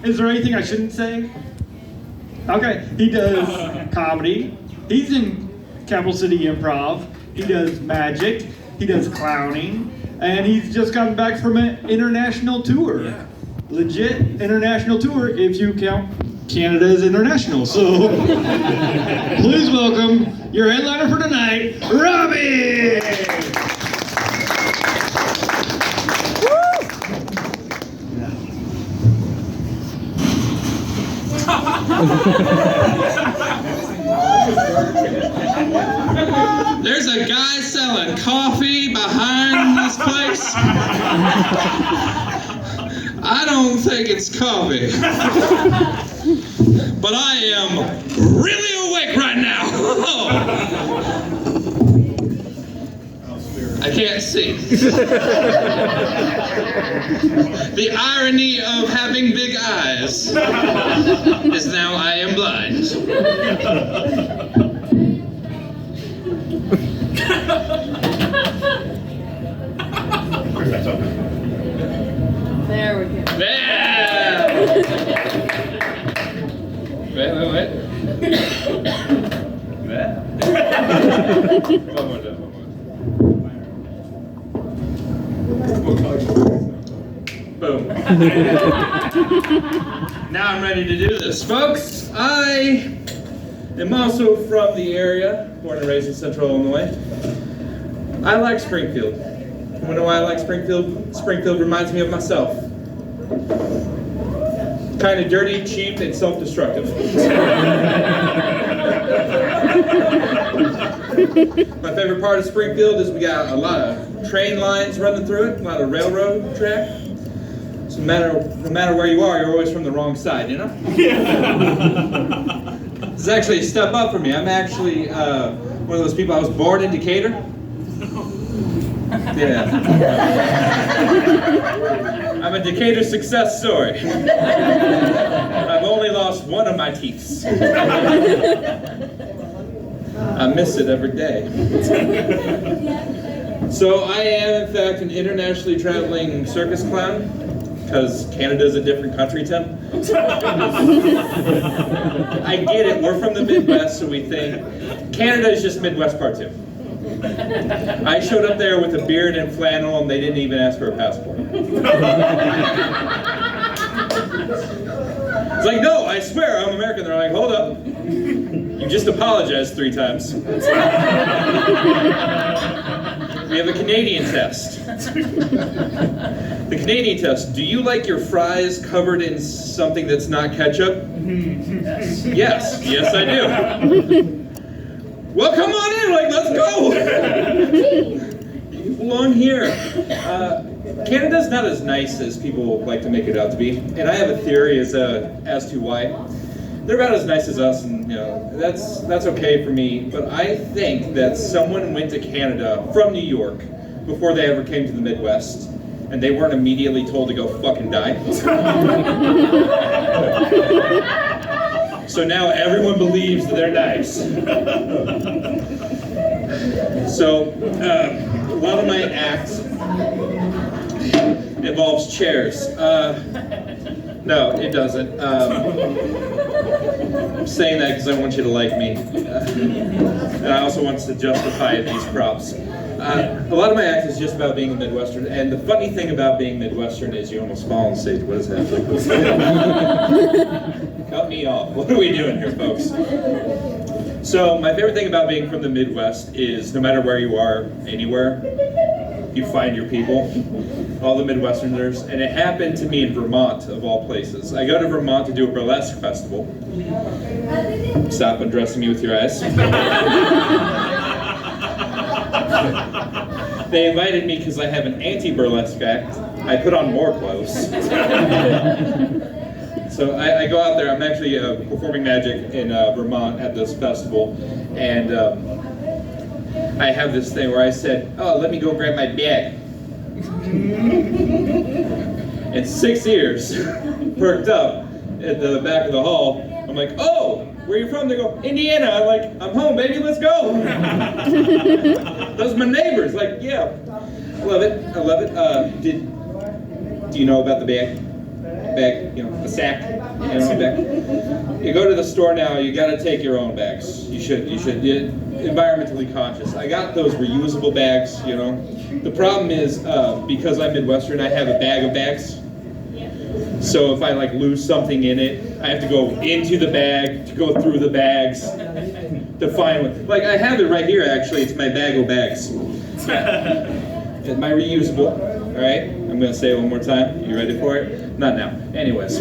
Is there anything I shouldn't say? Okay, he does comedy. He's in Capital City Improv. He does magic. He does clowning. And he's just gotten back from an international tour. Yeah. Legit international tour if you count Canada as international. So please welcome your headliner for tonight, Robbie! There's a guy selling coffee behind this place. I don't think it's coffee. But I am really awake right now. I can't see. The irony of having big eyes is now I am blind. There we go. There! Wait. One more time. Boom. Now I'm ready to do this. Folks, I am also from the area, born and raised in Central Illinois. I like Springfield. You wanna know why I like Springfield? Springfield reminds me of myself. Kind of dirty, cheap, and self-destructive. My favorite part of Springfield is we got a lot of train lines running through it, a lot of railroad track. So no matter where you are, you're always from the wrong side, you know? This is actually a step up for me. I'm actually one of those people. I was born in Decatur. Yeah. I'm a Decatur success story. I've only lost one of my teeth. I miss it every day. So I am, in fact, an internationally traveling circus clown, because Canada's a different country, Tim. I get it, we're from the Midwest, so we think Canada is just Midwest Part 2. I showed up there with a beard and flannel, and they didn't even ask for a passport. It's like, no, I swear I'm American. They're like, hold up. You just apologized 3 times. We have a Canadian test. The Canadian test. Do you like your fries covered in something that's not ketchup? Yes. Yes, I do. Well, come on in, like, let's go! You belong here. Canada's not as nice as people like to make it out to be, and I have a theory as to why. They're about as nice as us, and that's okay for me, but I think that someone went to Canada from New York before they ever came to the Midwest, and they weren't immediately told to go fucking die. So now everyone believes that they're nice. So a lot of my act involves chairs. No, it doesn't. I'm saying that because I want you to like me. And I also want to justify these props. A lot of my act is just about being a Midwestern, and the funny thing about being Midwestern is you almost fall on stage. What is happening? Cut me off. What are we doing here, folks? So my favorite thing about being from the Midwest is no matter where you are, anywhere, you find your people, all the Midwesterners, and it happened to me in Vermont, of all places. I go to Vermont to do a burlesque festival. Stop undressing me with your eyes. They invited me because I have an anti-burlesque act. I put on more clothes. So I go out there. I'm actually performing magic in Vermont at this festival, and I have this thing where I said, "Oh, let me go grab my bag." And 6 ears perked up at the back of the hall. I'm like, "Oh, where you from?" They go, "Indiana." I'm like, "I'm home, baby. Let's go." Those are my neighbors. Like, yeah, I love it. I love it. Do you know about the bag? bag, a sack, and a bag. You go to the store now, you gotta take your own bags. You should, environmentally conscious. I got those reusable bags, The problem is, because I'm Midwestern, I have a bag of bags. So if I lose something in it, I have to go into the bag, to go through the bags, to find one. I have it right here actually, it's my bag of bags. It's my reusable, all right? I'm gonna say it one more time. You ready for it? Not now. Anyways.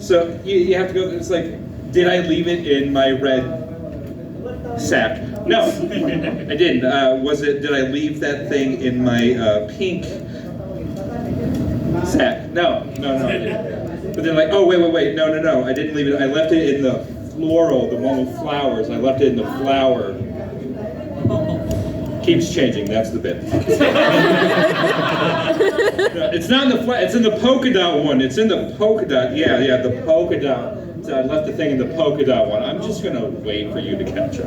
So you have to go, it's did I leave it in my red sack? No, I didn't. Did I leave that thing in my pink sack? No, I didn't. But then oh, wait, no, I didn't leave it. I left it in the floral, the one with flowers. I left it in the flower. Keeps changing, that's the bit. No, it's not in the it's in the polka dot one. It's in the polka dot, yeah, the polka dot. So I left the thing in the polka dot one. I'm just gonna wait for you to catch up.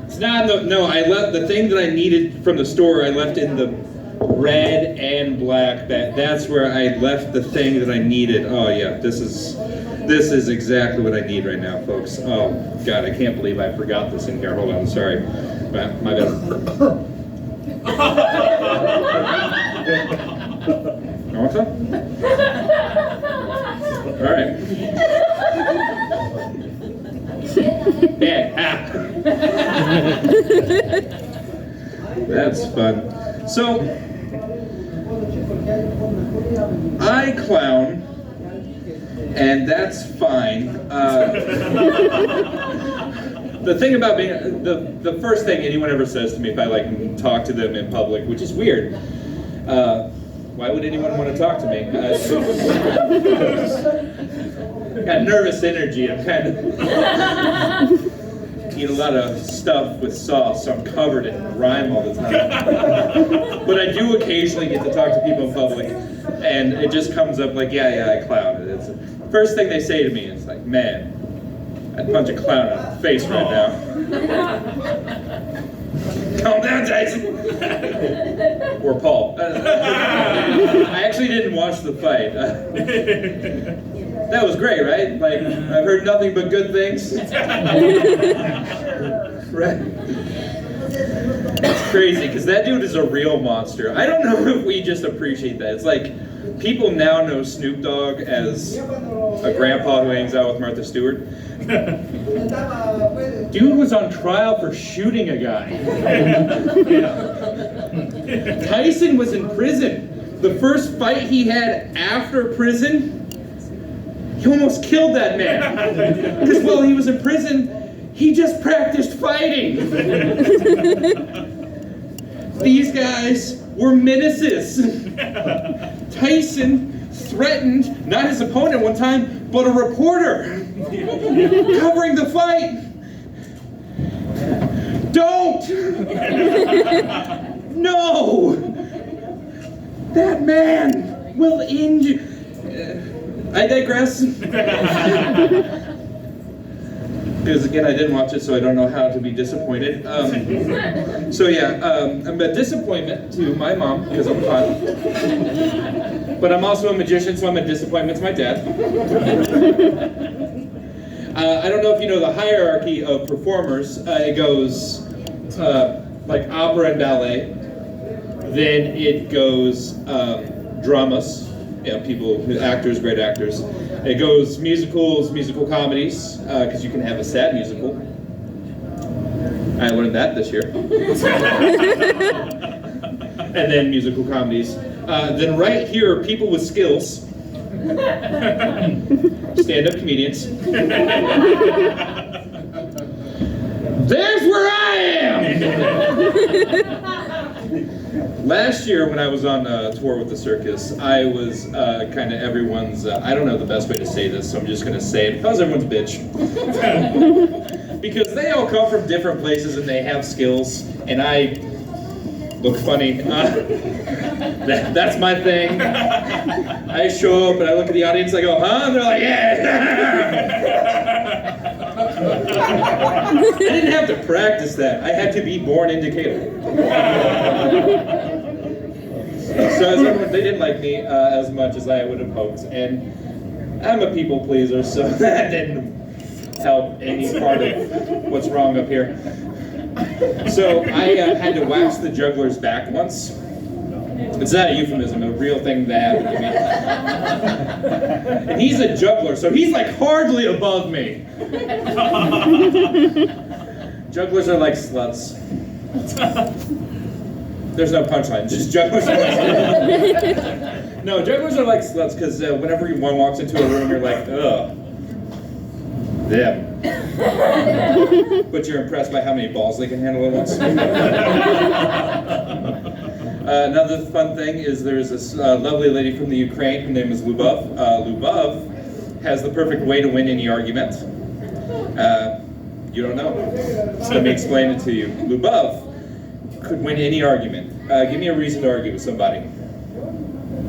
It's not in the, I left the thing that I needed from the store, I left in the red and black bag. That's where I left the thing that I needed. Oh yeah, this is exactly what I need right now, folks. Oh God, I can't believe I forgot this in here. Hold on, sorry. My bad. You want some? All right. Bad. That's fun. So, I clown, and that's fine. The thing about being, the first thing anyone ever says to me if I talk to them in public, which is weird, why would anyone want to talk to me? Got nervous energy. I'm kind of eat a lot of stuff with sauce, so I'm covered in grime all the time. But I do occasionally get to talk to people in public, and it just comes up yeah, I clown. It's the first thing they say to me. It's man, I'd punch a clown in the face right now. Calm down, Tyson. Or Paul. I actually didn't watch the fight. That was great, right? I've heard nothing but good things. Right? It's crazy, because that dude is a real monster. I don't know if we just appreciate that. It's people now know Snoop Dogg as a grandpa who hangs out with Martha Stewart. Dude was on trial for shooting a guy. Tyson was in prison. The first fight he had after prison, he almost killed that man. Because while he was in prison, he just practiced fighting. These guys were menaces. Tyson threatened, not his opponent one time, but a reporter covering the fight. Don't! No! That man will injure. I digress. Because again, I didn't watch it, so I don't know how to be disappointed. So yeah, I'm a disappointment to my mom, because I'm fun. But I'm also a magician, so I'm a disappointment to my dad. I don't know if you know the hierarchy of performers. It goes opera and ballet. Then it goes dramas, actors, great actors. It goes musicals, musical comedies, because you can have a sad musical. I learned that this year. And then musical comedies. Then right here are people with skills. Stand-up comedians. There's where I am! Last year when I was on tour with the circus, I was kind of everyone's, I don't know the best way to say this, so I'm just going to say it. I was everyone's bitch. Because they all come from different places and they have skills, and I look funny. That's my thing. I show up and I look at the audience, I go, huh? And they're like, yeah! I didn't have to practice that. I had to be born in Decatur. they didn't like me as much as I would have hoped, and I'm a people pleaser, so that didn't help any part of what's wrong up here. So I had to wax the juggler's back once. It's not a euphemism, a real thing that happened to me. And he's a juggler, so he's like hardly above me. Jugglers are like sluts. There's no punchline, just jugglers are like sluts. No, jugglers are like sluts because whenever one walks into a room, you're like, ugh. Them. But you're impressed by how many balls they can handle at once. Another fun thing is there's this lovely lady from the Ukraine. Her name is Lubov. Lubov has the perfect way to win any argument. You don't know. So let me explain it to you. Lubov could win any argument. Give me a reason to argue with somebody.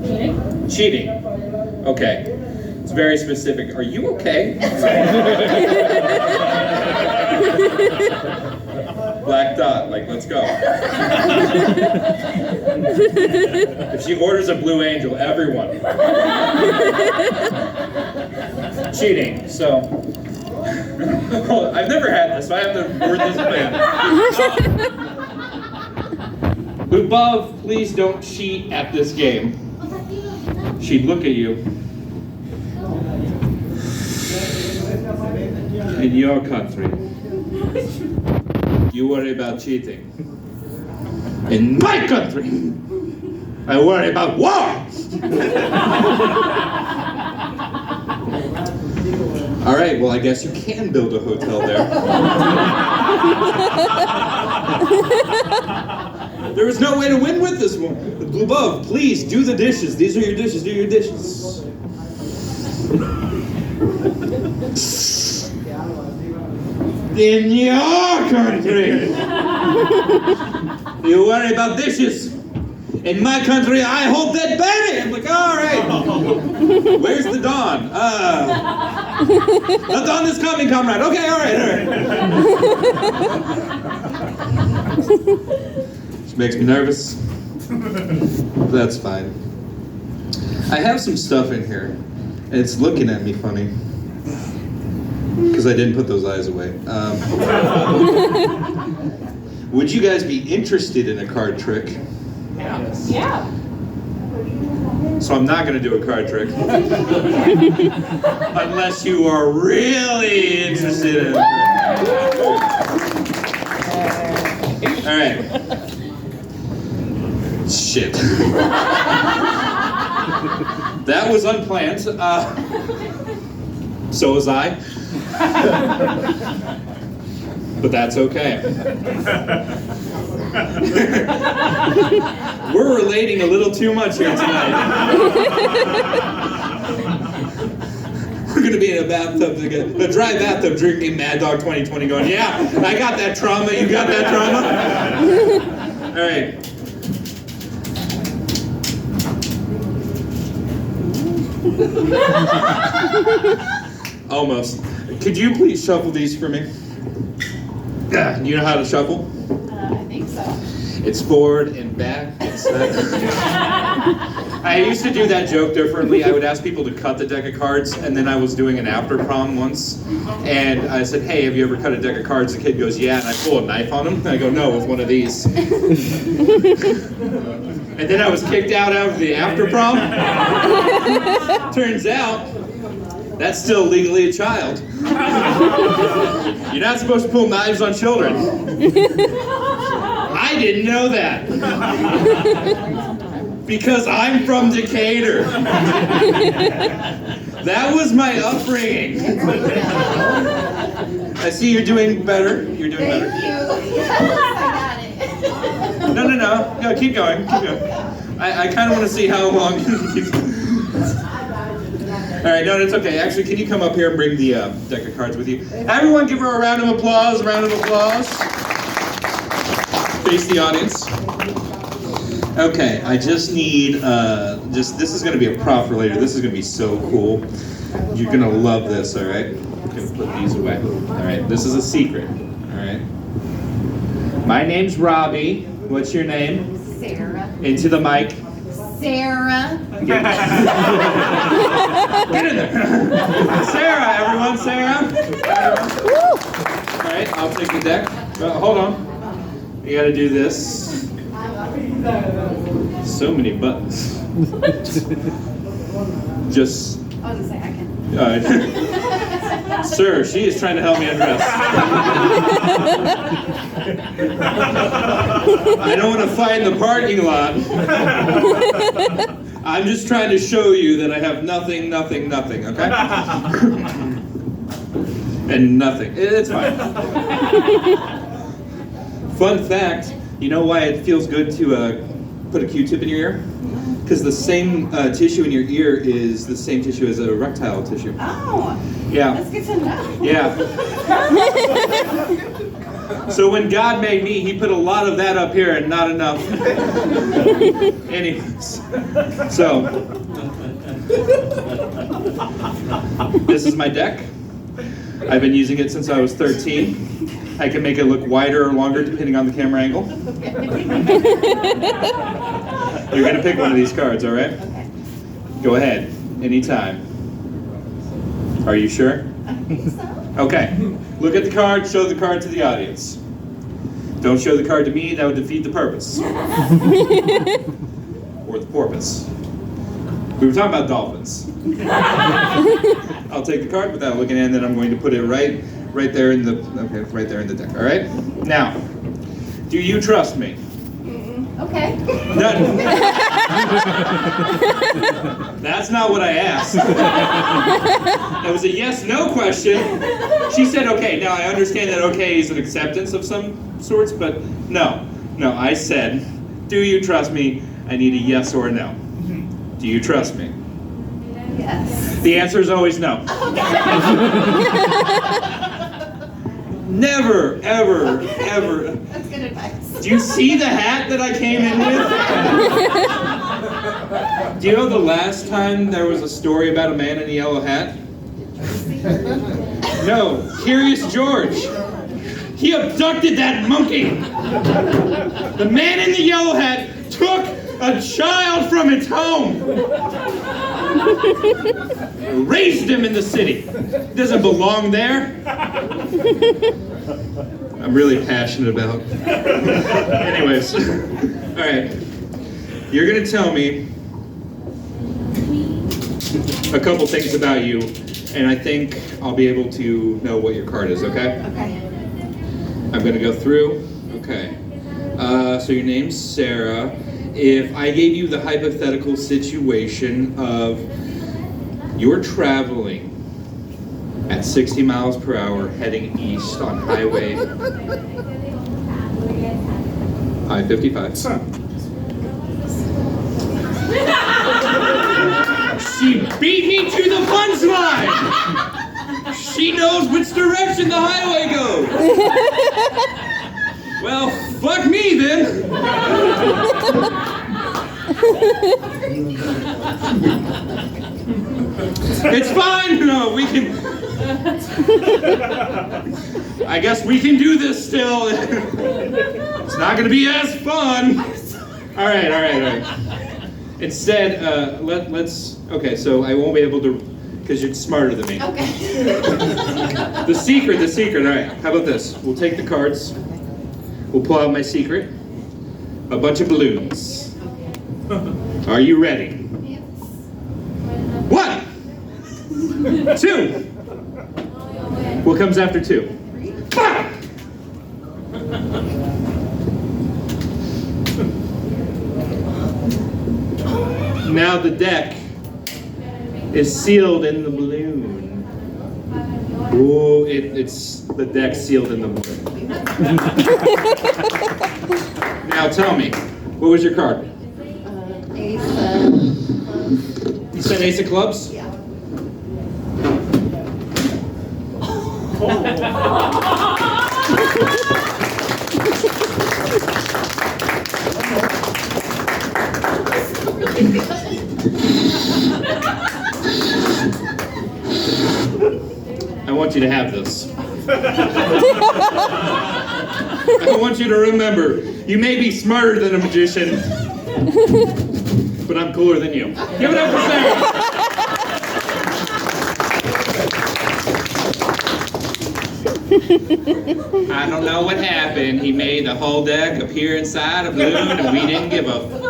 Cheating? Cheating. Okay. It's very specific. Are you okay? Black dot, like, let's go. If she orders a Blue Angel, everyone. Cheating, so. I've never had this, so I have to word this thing. Lubov, please don't cheat at this game. She'd look at you. In your country, you worry about cheating. In my country, I worry about war! All right, well, I guess you can build a hotel there. There is no way to win with this one. Lubov, please, do the dishes. These are your dishes, do your dishes. In your country, you worry about dishes. In my country, I hold that baby. I'm like, all right. Where's the dawn? The dawn is coming, comrade. Okay, all right. This makes me nervous. That's fine. I have some stuff in here, and it's looking at me funny. Because I didn't put those eyes away. Would you guys be interested in a card trick? Yeah. So I'm not going to do a card trick. Unless you are really interested in it. All right. Shit. That was unplanned. So was I. But that's okay. We're relating a little too much here tonight. We're going to be in a bathtub together, a dry bathtub drinking Mad Dog 2020 going, yeah, I got that trauma, you got that trauma? All right. Almost. Could you please shuffle these for me? You know how to shuffle? I think so. It's forward and back and side. I used to do that joke differently. I would ask people to cut the deck of cards, and then I was doing an after prom once, and I said, hey, have you ever cut a deck of cards? The kid goes, yeah, and I pull a knife on him, and I go, no, with one of these. And then I was kicked out of the after prom. Turns out, that's still legally a child. You're not supposed to pull knives on children. I didn't know that. Because I'm from Decatur. That was my upbringing. I see you're doing better. You're doing better. Thank you. Yes, I got it. No, keep going. Keep going. I kind of want to see how long you can keep. All right, no, it's okay. Actually, can you come up here and bring the deck of cards with you? Everyone give her a round of applause, Face the audience. Okay, I just need, this is going to be a prop for later. This is going to be so cool. You're going to love this, all right? I'm going to put these away. All right, this is a secret, all right? My name's Robbie. What's your name? Sarah. Into the mic. Sarah. Get in there. Sarah, everyone, Sarah. All right, I'll take the deck. Hold on. You gotta do this. So many buttons. Just. I was gonna say I can. Sir, she is trying to help me undress. I don't want to fight in the parking lot. I'm just trying to show you that I have nothing, okay? And nothing. It's fine. Fun fact, you know why it feels good to put a Q-tip in your ear? Because the same tissue in your ear is the same tissue as erectile tissue. Oh. Yeah. That's good to know. Yeah. So when God made me, he put a lot of that up here and not enough. Anyways. So. This is my deck. I've been using it since I was 13. I can make it look wider or longer depending on the camera angle. You're gonna pick one of these cards, all right? Okay. Go ahead, anytime. Are you sure? I think so. Okay. Look at the card, show the card to the audience. Don't show the card to me, that would defeat the purpose. Or the porpoise. We were talking about dolphins. I'll take the card without looking at it, and then I'm going to put it right there in the deck, all right? Now, do you trust me? Okay. None. That's not what I asked. That was a yes/no question. She said okay. Now I understand that okay is an acceptance of some sorts, but no. I said, do you trust me? I need a yes or a no. Do you trust me? Yes. The answer is always no. Never, ever. That's good advice. Do you see the hat that I came in with? Do you know the last time there was a story about a man in a yellow hat? No, Curious George. He abducted that monkey. The man in the yellow hat took a child from its home. Raised him in the city. Doesn't belong there. I'm really passionate about. Anyways, all right. You're gonna tell me a couple things about you, and I think I'll be able to know what your card is. Okay? Okay. I'm gonna go through. Okay. So your name's Sarah. If I gave you the hypothetical situation of you're traveling at 60 miles per hour heading east on Highway I-55. She beat me to the punchline! She knows which direction the highway goes! Well, fuck me then! It's fine! No, we can... I guess we can do this still. It's not gonna be as fun. All right. Instead, let's. Okay, so I won't be able to, because you're smarter than me. Okay. The secret. All right. How about this? We'll take the cards. We'll pull out my secret. A bunch of balloons. Are you ready? Yes. 1, 2. What comes after 2? 5. Now the deck is sealed in the balloon. Ooh, it's the deck sealed in the balloon. Now tell me, what was your card? Ace. You said Ace of Clubs? Yeah. I want you to have this. I want you to remember, you may be smarter than a magician, but I'm cooler than you. Give it up for Sam. I don't know what happened. He made the whole deck appear inside a balloon, and we didn't give a fuck.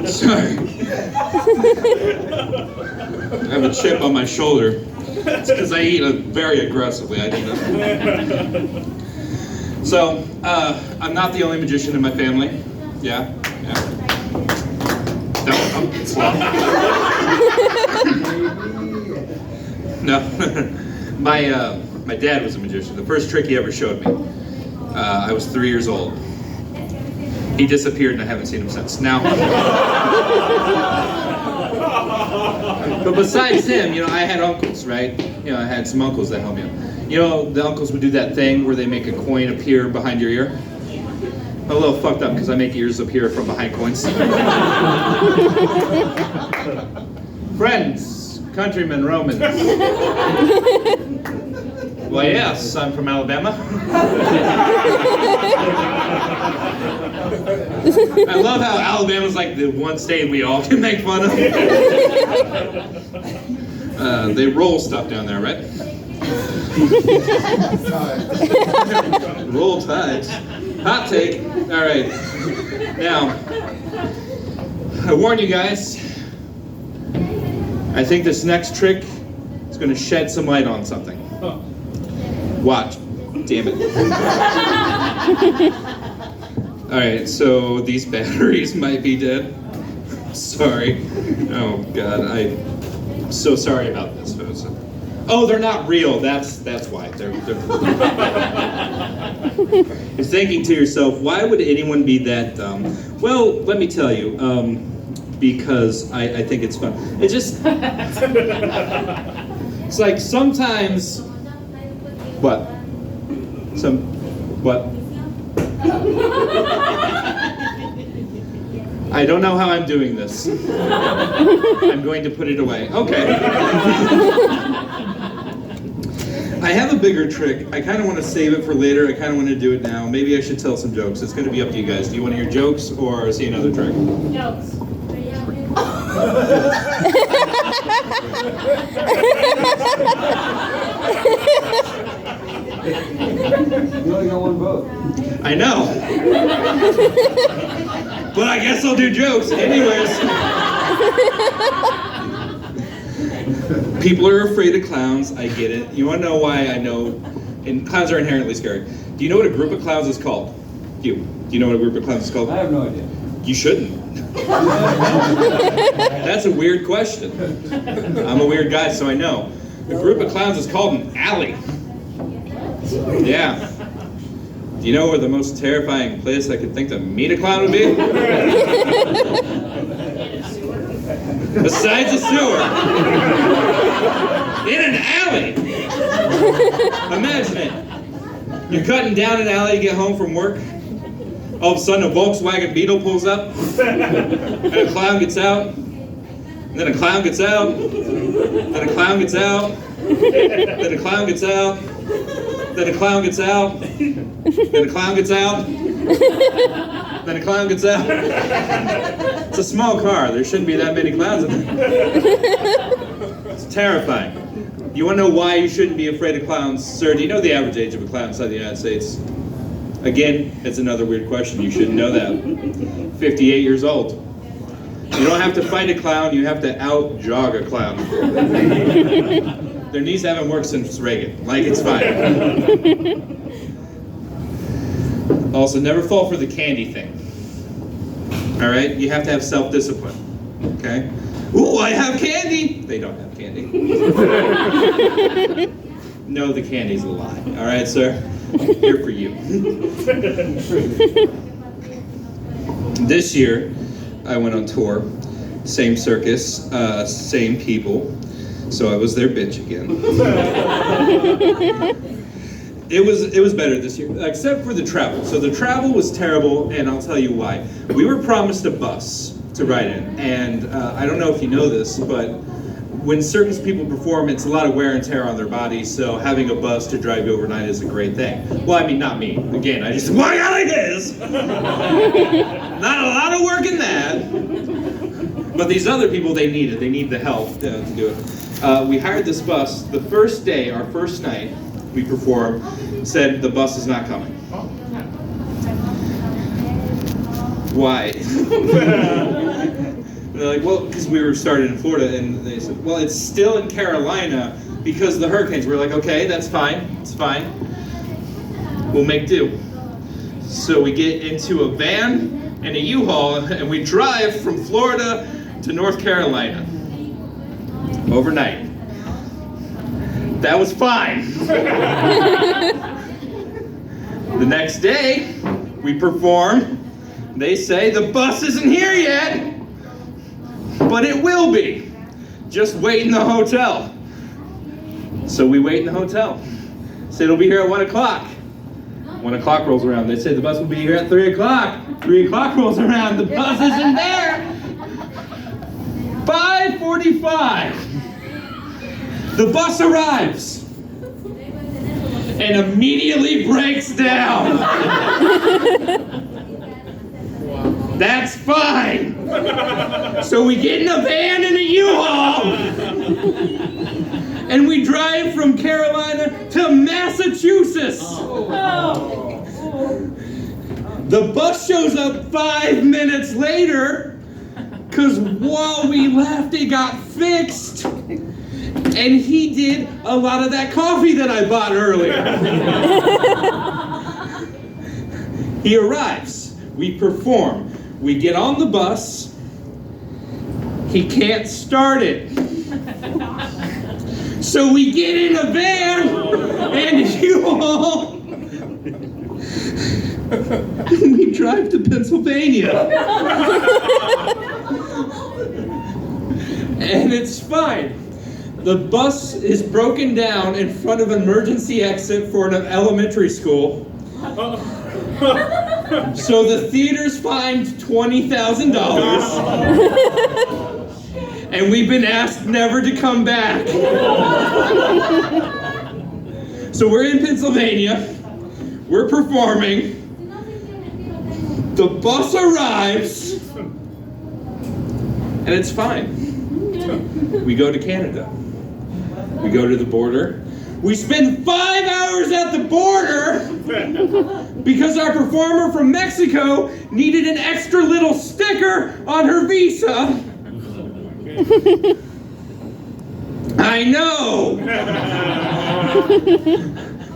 Sorry. I have a chip on my shoulder. It's because I eat very aggressively. I didn't know. So, I'm not the only magician in my family. Yeah. No, it's long. No. My dad was a magician. The first trick he ever showed me, I was 3 years old. He disappeared and I haven't seen him since. Now, but besides him, I had uncles, right? I had some uncles that helped me out. The uncles would do that thing where they make a coin appear behind your ear. I'm a little fucked up because I make ears appear from behind coins. Friends, countrymen, Romans. Why, yes, I'm from Alabama. I love how Alabama's like the one state we all can make fun of. They roll stuff down there, right? Roll Tide. Hot take. All right. Now, I warn you guys, I think this next trick is going to shed some light on something. Watch. Damn it. All right, so these batteries might be dead. Sorry. Oh, God. I'm so sorry about this, folks. Oh, they're not real. That's why. They're You're thinking to yourself, why would anyone be that dumb? Well, let me tell you. Because I think it's fun. It just... It's like sometimes... What? What? I don't know how I'm doing this. I'm going to put it away. Okay. I have a bigger trick. I kind of want to save it for later. I kind of want to do it now. Maybe I should tell some jokes. It's going to be up to you guys. Do you want to hear jokes or see another trick? Jokes. You only got one vote. I know. But I guess I'll do jokes. Anyways. People are afraid of clowns. I get it. You want to know why I know? And clowns are inherently scary. Do you know what a group of clowns is called? Do you know what a group of clowns is called? I have no idea. You shouldn't. That's a weird question. I'm a weird guy, so I know. A group of clowns is called an alley. Yeah. Do you know where the most terrifying place I could think to meet a clown would be? Besides a sewer. In an alley. Imagine it. You're cutting down an alley to get home from work. All of a sudden a Volkswagen Beetle pulls up. And a clown gets out. And then a clown gets out. Then a clown gets out. Then a clown gets out. Then a clown gets out. Then a clown gets out. Then a clown gets out. It's a small car. There shouldn't be that many clowns in there. It's terrifying. You want to know why you shouldn't be afraid of clowns? Sir, do you know the average age of a clown inside the United States? Again, it's another weird question. You shouldn't know that. 58 years old. You don't have to fight a clown. You have to out-jog a clown. Their knees haven't worked since Reagan. Like, it's fine. Also, never fall for the candy thing. All right? You have to have self-discipline. Okay? Ooh, I have candy! They don't have candy. No, the candy's a lie. All right, sir? Here for you. This year, I went on tour. Same circus, same people. So I was their bitch again. It was better this year, except for the travel. So the travel was terrible, and I'll tell you why. We were promised a bus to ride in, and I don't know if you know this, but when circus people perform, it's a lot of wear and tear on their bodies, so having a bus to drive you overnight is a great thing. Well, I mean, not me. Again, I just why out like this? Not a lot of work in that. But these other people, they need it. They need the help to do it. We hired this bus. The first day, our first night, we performed, said the bus is not coming. Why? They're like, well, because we were started in Florida, and they said, well, it's still in Carolina because of the hurricanes. We're like, okay, that's fine, it's fine. We'll make do. So we get into a van and a U-Haul, and we drive from Florida to North Carolina overnight. That was fine. The next day, we perform. They say the bus isn't here yet. But it will be. Just wait in the hotel. So we wait in the hotel. Say it'll be here at 1 o'clock. 1 o'clock rolls around. They say the bus will be here at 3 o'clock. 3 o'clock rolls around. The bus isn't there. 5:45. The bus arrives. And immediately breaks down. That's fine. So we get in a van and a U-Haul, and we drive from Carolina to Massachusetts. The bus shows up 5 minutes later, because while we left, it got fixed, and he did a lot of that coffee that I bought earlier. He arrives, we perform. We get on the bus, he can't start it. So we get in a van and U-Haul. We drive to Pennsylvania. And it's fine. The bus is broken down in front of an emergency exit for an elementary school. So the theater's fined $20,000, and we've been asked never to come back. So we're in Pennsylvania, we're performing, the bus arrives, and it's fine. We go to Canada. We go to the border. We spend 5 hours at the border because our performer from Mexico needed an extra little sticker on her visa. I know.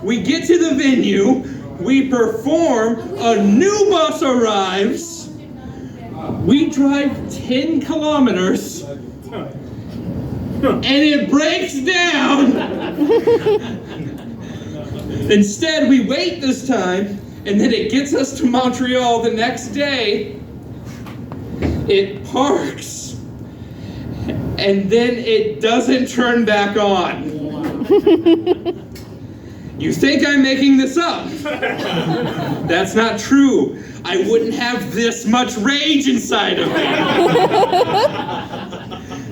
We get to the venue, we perform, a new bus arrives, we drive 10 kilometers, and it breaks down. Instead, we wait this time, and then it gets us to Montreal the next day. It parks, and then it doesn't turn back on. You think I'm making this up? That's not true. I wouldn't have this much rage inside of me.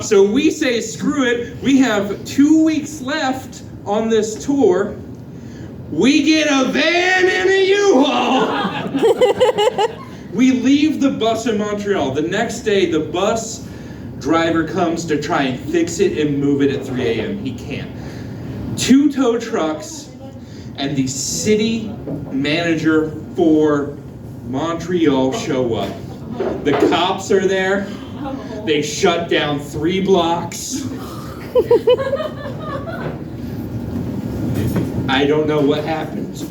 So we say, screw it. We have 2 weeks left on this tour. We get a van and a U-Haul. We leave the bus in Montreal. The next day, the bus driver comes to try and fix it and move it at 3 a.m. He can't. 2 tow trucks and the city manager for Montreal show up. The cops are there. They shut down 3 blocks. I don't know what happened.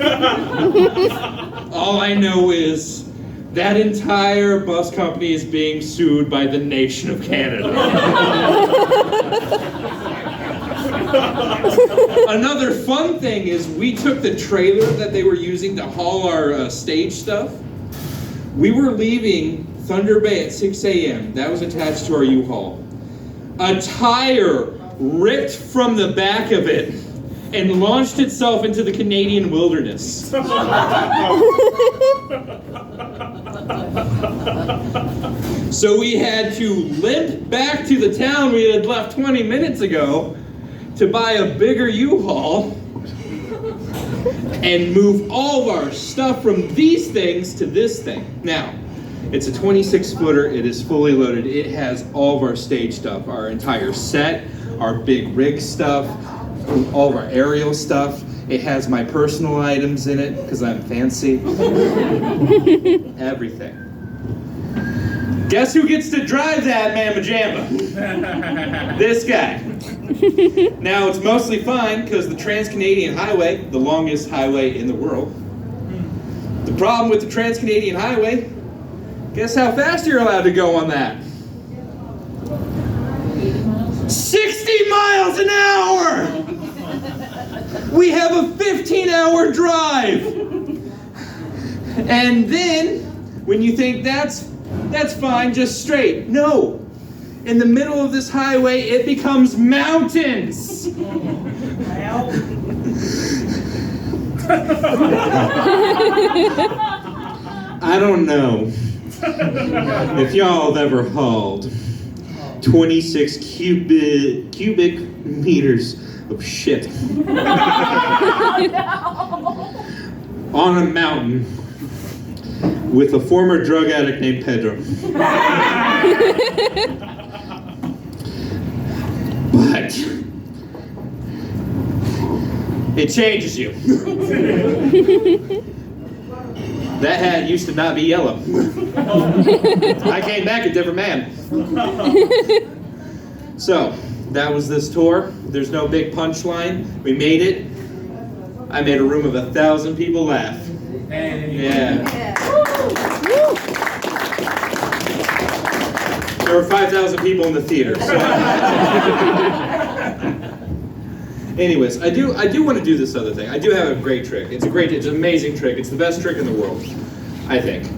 All I know is that entire bus company is being sued by the nation of Canada. Another fun thing is we took the trailer that they were using to haul our stage stuff. We were leaving Thunder Bay at 6 a.m. That was attached to our U-Haul. A tire ripped from the back of it and launched itself into the Canadian wilderness. So we had to limp back to the town we had left 20 minutes ago to buy a bigger U-Haul and move all of our stuff from these things to this thing. Now, it's a 26-footer, it is fully loaded, it has all of our stage stuff, our entire set, our big rig stuff, all of our aerial stuff. It has my personal items in it, because I'm fancy. Everything. Guess who gets to drive that Mamma Jamma? This guy. Now, it's mostly fine, because the Trans-Canadian Highway, the longest highway in the world. The problem with the Trans-Canadian Highway, guess how fast you're allowed to go on that? 60 miles an hour! We have a 15-hour drive! And then, when you think that's fine, just straight. No! In the middle of this highway, it becomes mountains! I don't know if y'all have ever hauled 26 cubic meters of shit on a mountain with a former drug addict named Pedro. But it changes you. That hat used to not be yellow. I came back a different man. So, that was this tour. There's no big punchline. We made it. I made a room of 1,000 people laugh. Yeah. There were 5,000 people in the theater. So. Anyways, I do want to do this other thing. I do have a great trick. It's an amazing trick. It's the best trick in the world, I think.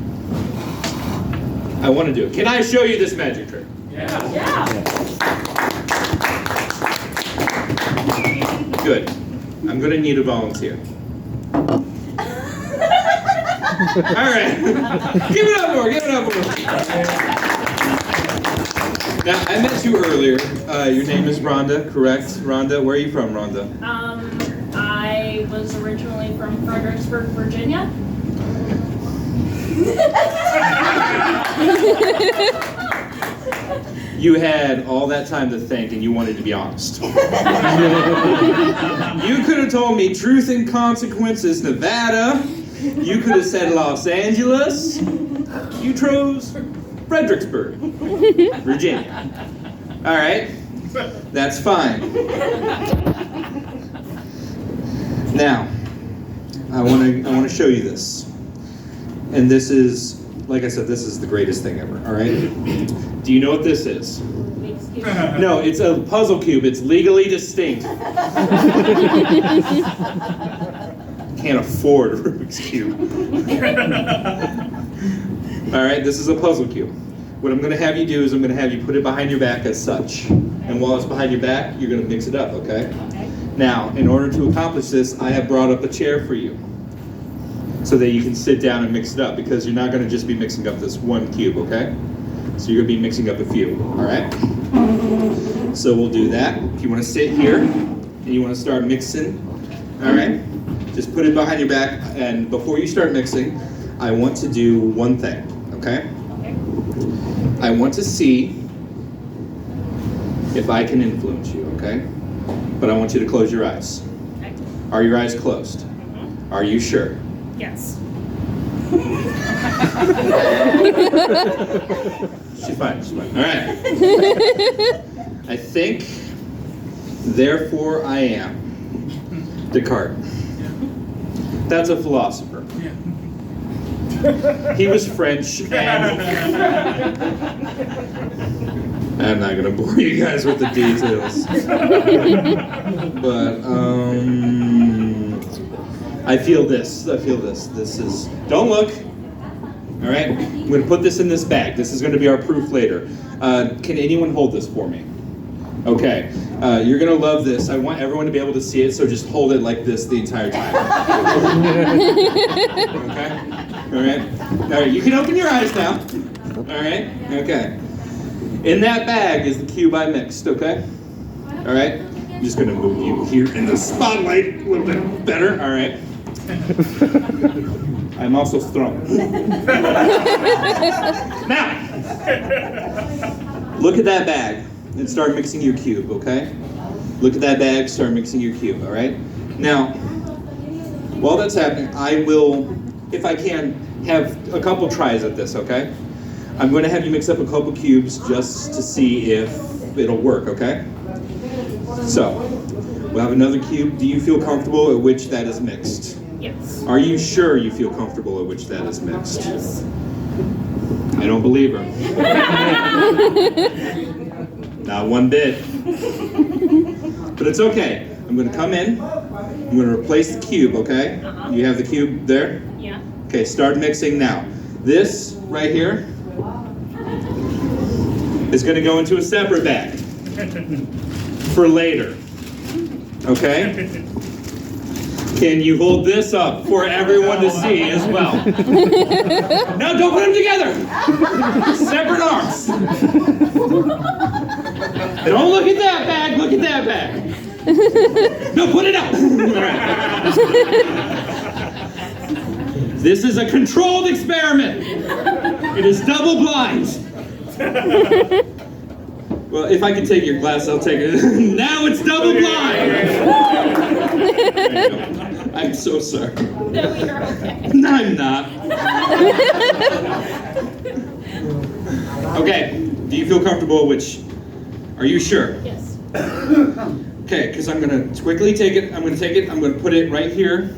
I want to do it. Can I show you this magic trick? Yeah. Good. I'm going to need a volunteer. All right. Give it up more. Give it up more. Now, I met you earlier. Your name is Rhonda, correct? Rhonda, where are you from, Rhonda? I was originally from Fredericksburg, Virginia. You had all that time to think and you wanted to be honest. You could have told me Truth and Consequences, Nevada. You could have said Los Angeles. You chose Fredericksburg, Virginia. All right, that's fine. Now, I want to show you this, and this is, like I said, this is the greatest thing ever. All right. Do you know what this is? Excuse me. No, it's a puzzle cube. It's legally distinct. Can't afford a Rubik's Cube. All right, this is a puzzle cube. What I'm going to have you do is I'm going to have you put it behind your back as such. And while it's behind your back, you're going to mix it up, okay? Okay. Now, in order to accomplish this, I have brought up a chair for you so that you can sit down and mix it up, because you're not going to just be mixing up this one cube, okay? So you're going to be mixing up a few, all right? So we'll do that. If you want to sit here and you want to start mixing, all right? Just put it behind your back, and before you start mixing, I want to do one thing, okay? Okay. I want to see if I can influence you, okay? But I want you to close your eyes. Okay. Are your eyes closed? Mhm. Are you sure? Yes. She's fine, she's fine. All right. I think, therefore I am. Descartes. That's a philosopher. He was French, and I'm not gonna bore you guys with the details. But I feel this. This is. Don't look. All right. I'm gonna put this in this bag. This is gonna be our proof later. Can anyone hold this for me? Okay. You're gonna love this. I want everyone to be able to see it, so just hold it like this the entire time. Okay? All right. You can open your eyes now. All right? Okay. In that bag is the cube I mixed, okay? All right? I'm just going to move you here in the spotlight a little bit better. All right. I'm also strong. Now, look at that bag and start mixing your cube, okay? Look at that bag, start mixing your cube, all right? Now, while that's happening, I will, if I can, have a couple tries at this, okay? I'm going to have you mix up a couple cubes just to see if it'll work, okay? So, we'll have another cube. Do you feel comfortable at which that is mixed? Yes. Are you sure you feel comfortable at which that is mixed? Yes. I don't believe her. Not one bit. But it's okay. I'm going to come in. I'm going to replace the cube, okay? Uh-huh. You have the cube there? Yeah. Okay, start mixing now. This right here is going to go into a separate bag for later. Okay? Can you hold this up for everyone to see as well? No, don't put them together. Separate arms. Don't look at that bag, look at that bag. No, put it up. All right. This is a controlled experiment. It is double blind. Well, if I can take your glass, I'll take it. Now it's double blind. I'm so sorry. No, you're okay. No, I'm not. Okay, do you feel comfortable? Are you sure? Yes. Okay, because I'm going to quickly take it. I'm going to put it right here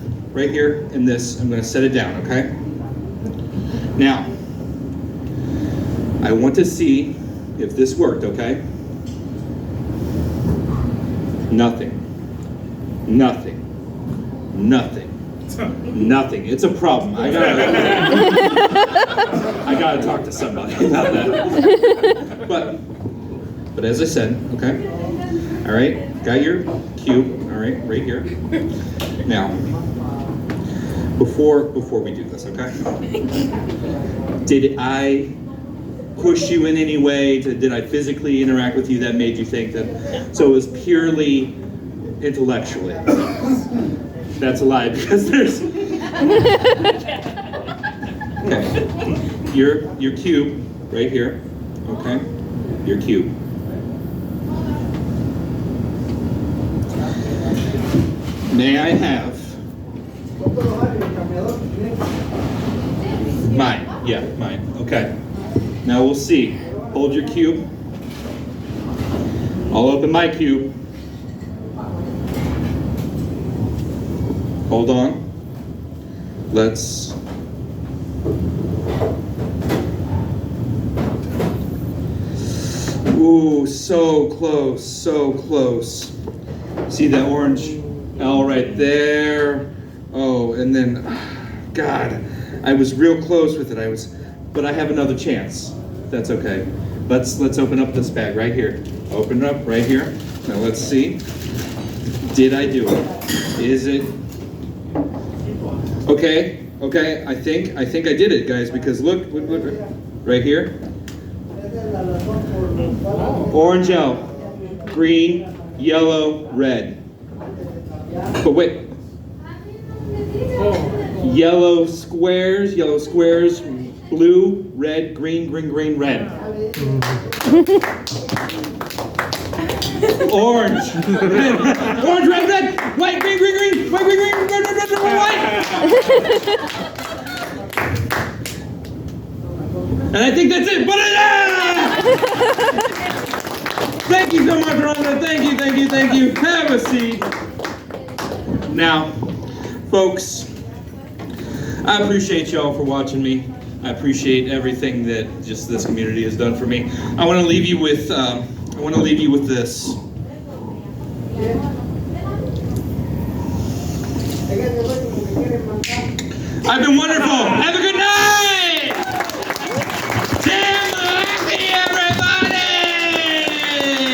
in this. I'm going to set it down, okay? Now, I want to see if this worked, okay? Nothing. It's a problem. I gotta talk to somebody about that. But as I said, okay? All right, got your cube, all right, right here. Now, before we do this, okay? Did I push you in any way? Did I physically interact with you that made you think that? So it was purely intellectually. That's a lie because there's. Okay, your cube right here. Okay, your cube. May I have mine? Yeah, mine. Okay. Now we'll see. Hold your cube. I'll open my cube. Hold on. Let's. Ooh, so close, so close. See that orange L right there? Oh, and then, God, I was real close with it. But I have another chance. That's okay. Let's open up this bag right here. Open it up right here. Now let's see. Did I do it? Is it? Okay. I think I did it, guys, because look right here. Orange L, green, yellow, red. But wait. Yellow squares, blue, red, green, red. Orange. Orange, red, white, green, white, red, white. And I think that's it. But thank you so much, Rhonda. Thank you. Have a seat. Now, folks, I appreciate y'all for watching me. I appreciate everything that just this community has done for me. I want to leave you with this. I've been wonderful. Have a good night.